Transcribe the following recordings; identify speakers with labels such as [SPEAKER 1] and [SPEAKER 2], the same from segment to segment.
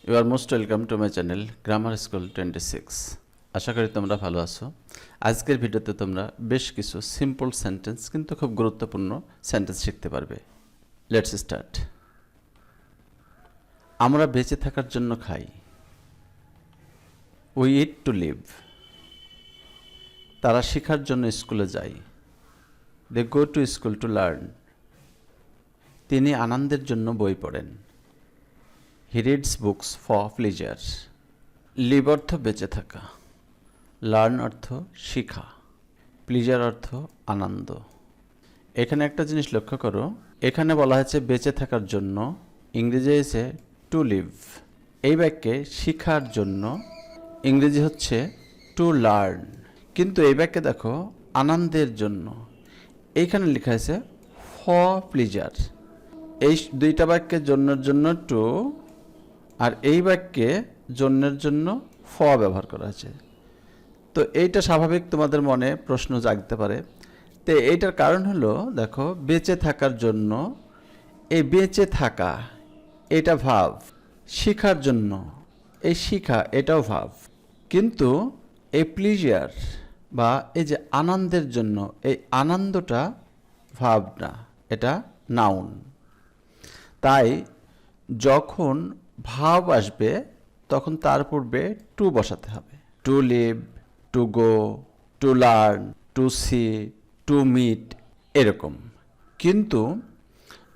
[SPEAKER 1] You are most welcome to my channel grammar school 26। আশা করি তোমরা ভালো আছো। আজকের ভিডিওতে তোমরা বেশ কিছু সিম্পল সেন্টেন্স কিন্তু খুব গুরুত্বপূর্ণ সেন্টেন্স শিখতে পারবে। Let's start. আমরা বেঁচে থাকার জন্য খাই। We eat to live. তারা শেখার জন্য স্কুলে যায়। They go to school to learn. তিনি আনন্দের জন্য বই পড়েন। He reads books for pleasure. Live অর্থ বেঁচে থাকা, লার্ন অর্থ শিখা, প্লেজার অর্থ আনন্দ। এখানে একটা জিনিস লক্ষ্য করো, এখানে বলা হয়েছে বেঁচে থাকার জন্য, ইংরেজি হয়েছে টু লিভ। এই বাক্যে শিখার জন্য ইংরেজি হচ্ছে টু লার্ন, কিন্তু এই বাক্যে দেখো আনন্দের জন্য এইখানে লেখা আছে ফর প্লেজার। এই দুইটা বাক্যে জন্যের জন্য টু, আর এই বাক্যে জন্যের জন্য ফ ব্যবহার করা আছে। তো এইটা স্বাভাবিক তোমাদের মনে প্রশ্ন জাগতে পারে। তো এইটার কারণ হলো দেখো বেঁচে থাকার জন্য, এই বেঁচে থাকা এটা ভাব, শিখার জন্য এই শিখা এটাও ভাব, কিন্তু এই প্লেজার বা এই যে আনন্দের জন্য এই আনন্দটা ভাব না, এটা নাউন। তাই যখন ভাব আসবে তখন তার পূর্বে টু বসাতে হবে। To live, to go, to learn, to see, to meet, এরকম। কিন্তু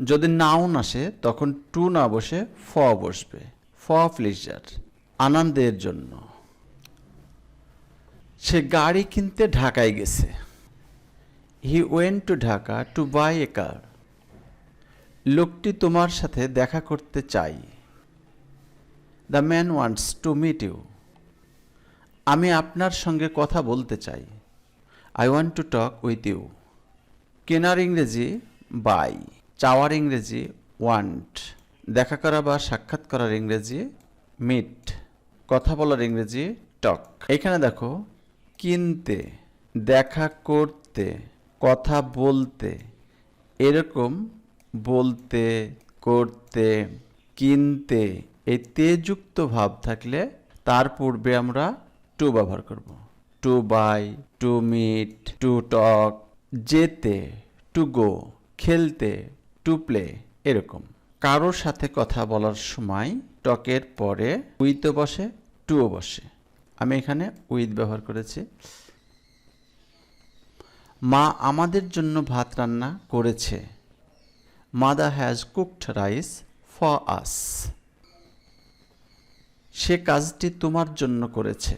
[SPEAKER 1] যদি নাউন আসে তখন টু না বসে ফ বসবে। ফ প্লেজার, আনন্দের জন্য। সে গাড়ি কিনতে ঢাকায় গেছে। He went to Dhaka to buy a car. লোকটি তোমার সাথে দেখা করতে চাই। The man wants to meet you. আমি আপনার সঙ্গে কথা বলতে চাই। I want to talk with you. কেনার ইংরেজি বাই, চাওয়ার ইংরেজি ওয়ান্ট, দেখা করা বা সাক্ষাৎ করার ইংরেজি মিট, কথা বলার ইংরেজি টক। এখানে দেখো কিনতে, দেখা করতে, কথা বলতে, এরকম বলতে, করতে, কিনতে এই তেযুক্ত ভাব থাকলে তার পূর্বে আমরা টু ব্যবহার করব। To buy, to meet, to talk, যেতে, টু গো, খেলতে, টু প্লে, এরকম। কারোর সাথে কথা বলার সময় টকের পরে উইথও বসে, টুও বসে। আমি এখানে উইথ ব্যবহার করেছি। মা আমাদের জন্য ভাত রান্না করেছে। Mother has cooked rice for us. সে কাজটি তোমার জন্য করেছে।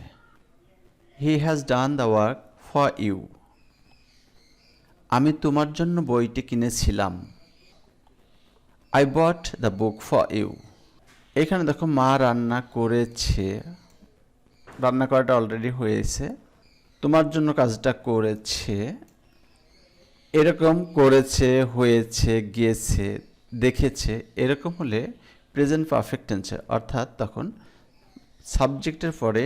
[SPEAKER 1] He has done the work for you. আমি তোমার জন্য বইটি কিনেছিলাম। I bought the book for you. এখানে দেখো মা রান্না করেছে, রান্না করাটা অলরেডি হয়েছে, তোমার জন্য কাজটা করেছে, এরকম করেছে, হয়েছে, গিয়েছে, দেখেছে, এরকম হলে প্রেজেন্ট পারফেক্ট টেন্সে, অর্থাৎ তখন সাবজেক্টের পরে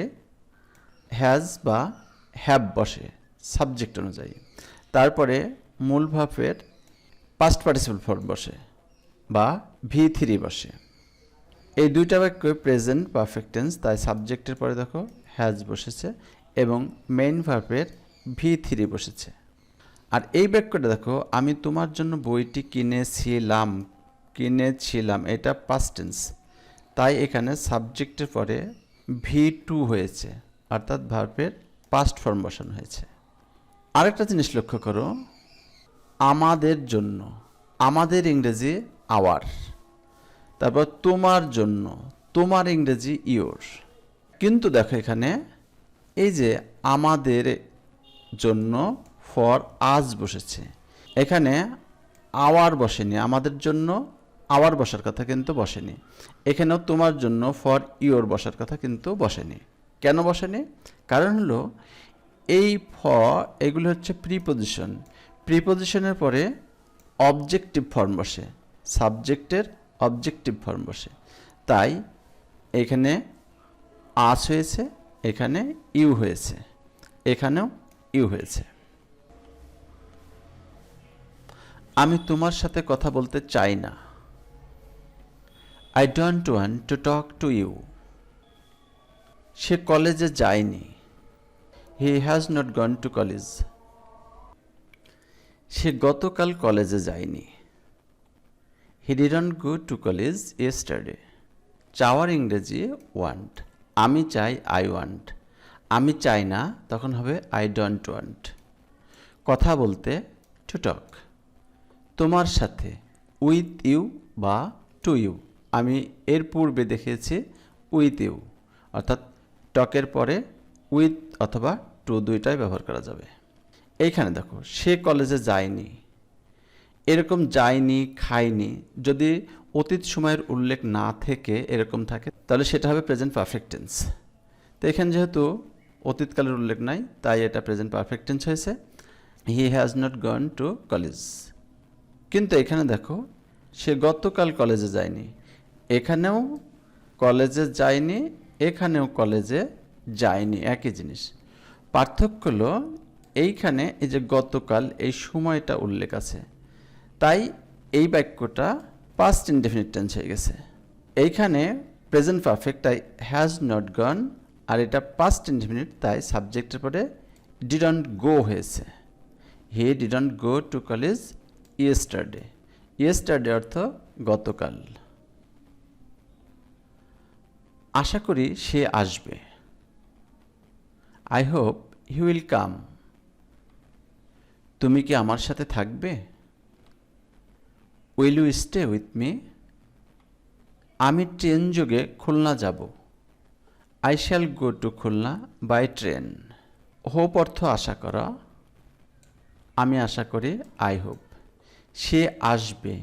[SPEAKER 1] হ্যাজ বা হ্যাভ বসে সাবজেক্ট অনুযায়ী, তারপরে মূল ভার্বের পাস্ট পার্টিসিপল ফর্ম বসে বা V3 বসে। এই দুইটা বাক্য প্রেজেন্ট পারফেক্ট টেন্স, তাই সাবজেক্টের পরে দেখো হ্যাজ বসেছে এবং মেইন ভার্বের V3 বসেছে। আর এই বাক্যটা দেখো আমি তোমার জন্য বইটি কিনেছিলাম, কিনেছিলাম এটা পাস্ট টেন্স, তাই এখানে সাবজেক্টের পরে V2 হয়েছে, অর্থাৎ ভার্বের পাস্ট ফর্ম বসানো হয়েছে। আরেকটা জিনিস লক্ষ্য করো, আমাদের জন্য, আমাদের ইংরেজি আওয়ার, তারপর তোমার জন্য, তোমার ইংরেজি ইয়োর। কিন্তু দেখো এখানে এই যে আমাদের জন্য ফর আজ বসেছে, এখানে আওয়ার বসেনি, আমাদের জন্য আওয়ার বসার কথা কিন্তু বসেনি। এখানেও তোমার জন্য ফর ইয়োর বসার কথা কিন্তু বসেনি। কেন বসেনি? কারণ হলো এই এগুলো হচ্ছে প্রিপোজিশন, প্রিপোজিশনের পরে অবজেক্টিভ ফর্ম বসে, সাবজেক্টের অবজেক্টিভ ফর্ম বসে, তাই এখানে আস হয়েছে, এখানে ইউ হয়েছে, এখানেও ইউ হয়েছে। আমি তোমার সাথে কথা বলতে চাই না। I don't want to talk to you. সে কলেজে যায়নি। He has not gone to college. সে গতকাল কলেজে যায়নি। He didn't go to college yesterday. চাওয়ার ইংরেজি ওয়ান্ট। আমি চাই আই ওয়ান্ট। আমি চাই না তখন হবে আই ডোন্ট ওয়ান্ট। কথা বলতে টু টক। তোমার সাথে উইথ ইউ বা টু ইউ। আমি এর পূর্বে দেখিয়েছি উইথ ইউ, অর্থাৎ টকের পরে উইথ অথবা টু দুইটাই ব্যবহার করা যাবে। এইখানে দেখো সে কলেজে যায়নি, এরকম যায়নি খায়নি যদি অতীত সময়ের উল্লেখ না থেকে এরকম থাকে তাহলে সেটা হবে প্রেজেন্ট পারফেক্ট টেন্স। তো এখানে যেহেতু অতীতকালের উল্লেখ নাই তাই এটা প্রেজেন্ট পারফেক্ট টেন্স হয়েছে। হি has not gone to college. কিন্তু এখানে দেখো সে গতকাল কলেজে যায়নি। এখানেও কলেজে যায়নি, এখানেও কলেজে যায়নি, একই জিনিস। পার্থক্য হলো এইখানে এই যে গতকাল এই সময়টা উল্লেখ আছে, তাই এই বাক্যটা পাস্ট ইনডেফিনিট টেন্স হয়ে গেছে। এইখানে প্রেজেন্ট পারফেক্ট তাই হ্যাজ নট গন, আর এটা পাস্ট ইনডেফিনিট তাই সাবজেক্টের পরে ডিডন্ট গো হয়েছে। He didn't go to college yesterday. Yesterday অর্থ গতকাল। আশা করি সে আসবে। I hope he will come. তুমি কি আমার সাথে থাকবে? Will you stay with me? আমি ট্রেন যোগে খুলনা যাব। I shall go to Khulna by train. Hope অর্থ আশা করা। আমি আশা করি আই হোপ। সে আসবে,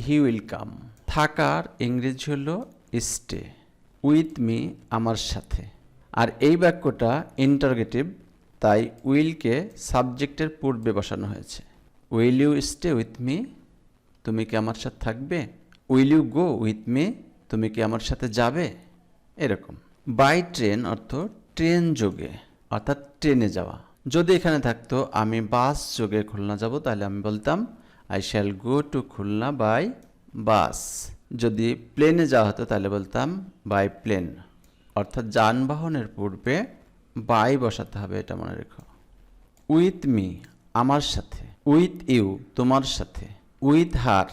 [SPEAKER 1] হি উইল কাম। থাকার ইংরেজি হলো স্টে। উইথ মি আমার সাথে। আর এই বাক্যটা ইন্টারোগেটিভ তাই উইলকে সাবজেক্টের পূর্বে বসানো হয়েছে। Will you stay with me? তুমি কি আমার সাথে থাকবে? Will you go with me? তুমি কি আমার সাথে যাবে? এরকম। বাই ট্রেন অর্থ ট্রেন যোগে, অর্থাৎ ট্রেনে যাওয়া। যদি এখানে থাকতো আমি বাস যোগে খুলনা যাব তাহলে আমি বলতাম I shall go to Khulna by bus. যদি প্লেনে যাওয়া হতো তাহলে বলতাম বাই প্লেন। অর্থাৎ যানবাহনের পূর্বে বাই বসাতে হবে, এটা মনে রেখো। উইথ মি আমার সাথে। উইথ ইউ তোমার সাথে। উইথ হার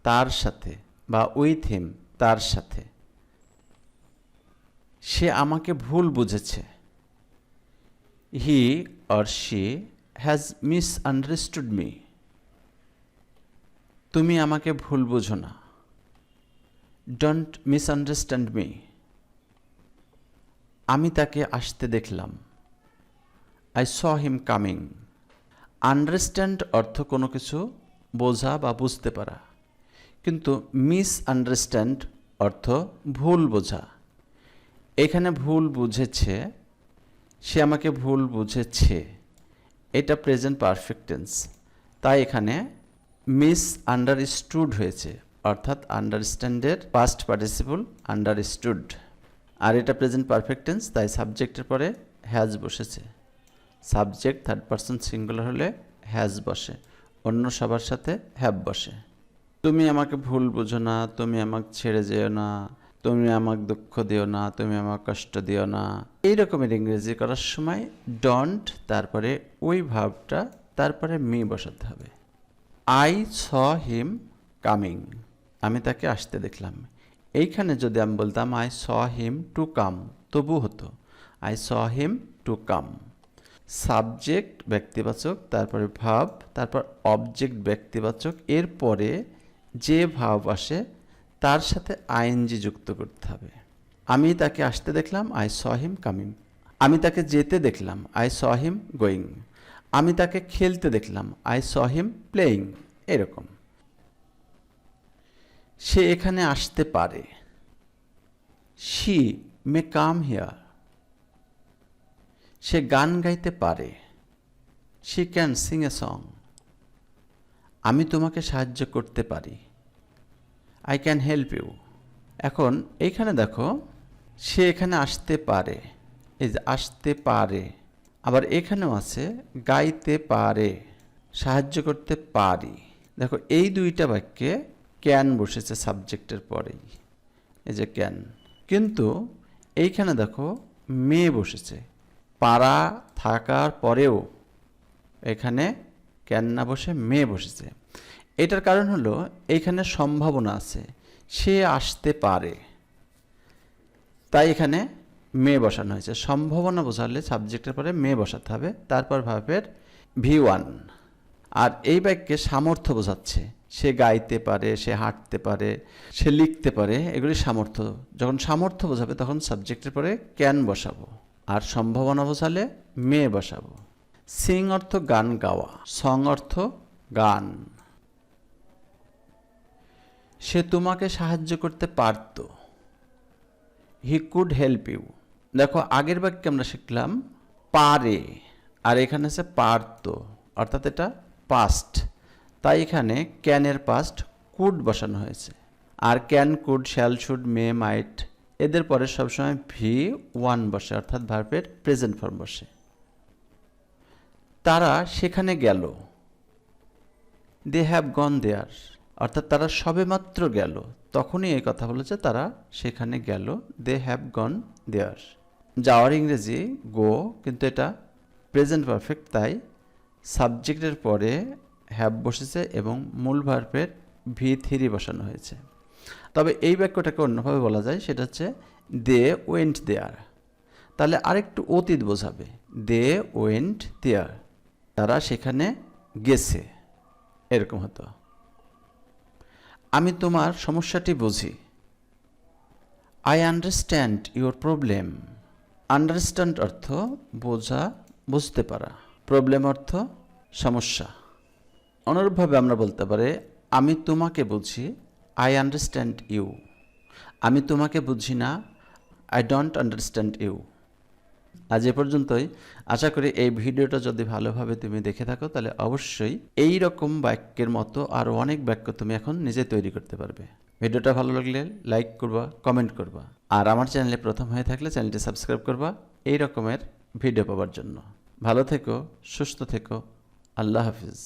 [SPEAKER 1] তার সাথে বা উইথ হিম তার সাথে। সে আমাকে ভুল বুঝেছে। He or she has misunderstood me. তুমি আমাকে ভুল বুঝো না। Don't misunderstand me. আমি তাকে আসতে দেখলাম। I saw him coming. Understand অর্থ কোনো কিছু বোঝা বা বুঝতে পারা, কিন্তু মিসআন্ডারস্ট্যান্ড অর্থ ভুল বোঝা। এখানে ভুল বুঝেছে, সে আমাকে ভুল বুঝেছে, এটা প্রেজেন্ট পারফেক্ট টেন্স, তাই এখানে মিসআন্ডারস্টুড হয়েছে, অর্থাৎ আন্ডারস্ট্যান্ডের পাস্ট পার্টিসিপল আন্ডারস্টুড। আর এটা প্রেজেন্ট পারফেক্ট টেন্স তাই সাবজেক্টের পরে হ্যাজ বসেছে। সাবজেক্ট থার্ড পারসন সিঙ্গুলার হলে হ্যাজ বসে, অন্য সবার সাথে হ্যাভ বসে। তুমি আমাকে ভুল বুঝো না, তুমি আমাকে ছেড়ে যেও না, তুমি আমাকে দুঃখ দিও না, তুমি আমাকে কষ্ট দিও না, এই রকমের ইংরেজি করার সময় ডন্ট তারপরে ওই ভাবটা তারপরে মি বসাতে হবে। I saw him coming. আমি তাকে আসতে দেখলাম। এইখানে যদি আমি বলতাম I saw him to come তবু হতো। I saw him to come. Subject ব্যক্তিবাচক, তারপরে ভাব, তারপর অবজেক্ট ব্যক্তিবাচক, এরপরে যে ভাব আসে তার সাথে আইএনজি যুক্ত করতে হবে। আমি তাকে আসতে দেখলাম, আই স হিম কামিং। আমি তাকে যেতে দেখলাম, আই স হিম গোয়িং। আমি তাকে খেলতে দেখলাম, আই স হিম প্লেয়িং। এরকম। সে এখানে আসতে পারে। She may come here. সে গান গাইতে পারে। She can sing a song. আমি তোমাকে সাহায্য করতে পারি। I can help you. এখন এইখানে দেখো সে এখানে আসতে পারে, এই যে আসতে পারে, আবার এখানেও আছে গাইতে পারে, সাহায্য করতে পারি। দেখো এই দুইটা বাক্যে ক্যান বসেছে সাবজেক্টের পরেই, এই যে ক্যান। কিন্তু এইখানে দেখো মে বসেছে। পারা থাকার পরেও এখানে ক্যান না বসে মে বসেছে। এটার কারণ হলো এইখানে সম্ভাবনা আছে, সে আসতে পারে, তাই এখানে মে বসানো হয়েছে। সম্ভাবনা বোঝালে সাবজেক্টের পরে মে বসাতে হবে, তারপর ভার্বের V1। আর এই বাক্যে সামর্থ্য বোঝাচ্ছে, সে গাইতে পারে, সে হাঁটতে পারে, সে লিখতে পারে, এগুলি সামর্থ্য। যখন সামর্থ্য বোঝাবে তখন সাবজেক্টের পরে ক্যান বসাবো, আর সম্ভাবনা বোঝালে মে বসাবো। সিং অর্থ গান গাওয়া, সং অর্থ গান। সে তোমাকে সাহায্য করতে পারত, হি কুড হেল্প ইউ। দেখো আগের বাক্যে আমরা শিখলাম পারে, আর এখানে আছে পারত, অর্থাৎ এটা পাস্ট, তাই এখানে ক্যানের পাস্ট কুড বসানো হয়েছে। আর ক্যান, কুড, শ্যাল, শুড, মে, মাইট এদের পরে সবসময় V1 বসে, অর্থাৎ ভার্বের প্রেজেন্ট ফর্ম বসে। তারা সেখানে গেল, দে হ্যাভ গন দেয়ার, অর্থাৎ তারা সবেমাত্র গেল, তখনই এই কথা বলেছে তারা সেখানে গেল, দে হ্যাভ গন দেয়ার। যাওয়ার ইংরেজি গো, কিন্তু এটা প্রেজেন্ট পারফেক্ট, তাই সাবজেক্টের পরে হ্যাভ বসেছে এবং মূল ভার্বের V3 বসানো হয়েছে। তবে এই বাক্যটাকে অন্যভাবে বলা যায়, সেটা হচ্ছে দে ওয়েন্ট দেয়ার। তাহলে আরেকটু অতীত বোঝাবে, দে ওয়েন্ট দেয়ার, তারা সেখানে গেছে, এরকম হতো। আমি তোমার সমস্যাটি বুঝি, I understand your problem. Understand অর্থ বোঝা, বুঝতে পারা, প্রবলেম অর্থ সমস্যা। অনুরূপভাবে আমরা বলতে পারি আমি তোমাকে বুঝি, আই আন্ডারস্ট্যান্ড ইউ। আমি তোমাকে বুঝি না, আই ডোন্ট আন্ডারস্ট্যান্ড ইউ। আজ এ পর্যন্তই। আশা করি এই ভিডিওটা যদি ভালোভাবে তুমি দেখে থাকো, তাহলে অবশ্যই এই রকম বাক্যের মতো আরও অনেক বাক্য তুমি এখন নিজে তৈরি করতে পারবে। ভিডিওটা ভালো লাগলে লাইক করবা, কমেন্ট করবা, আর আমার চ্যানেলে প্রথম হয়ে থাকলে চ্যানেলটি সাবস্ক্রাইব করবা এই রকমের ভিডিও পাওয়ার জন্য। ভালো থেকো, সুস্থ থেকো, আল্লাহ হাফিজ।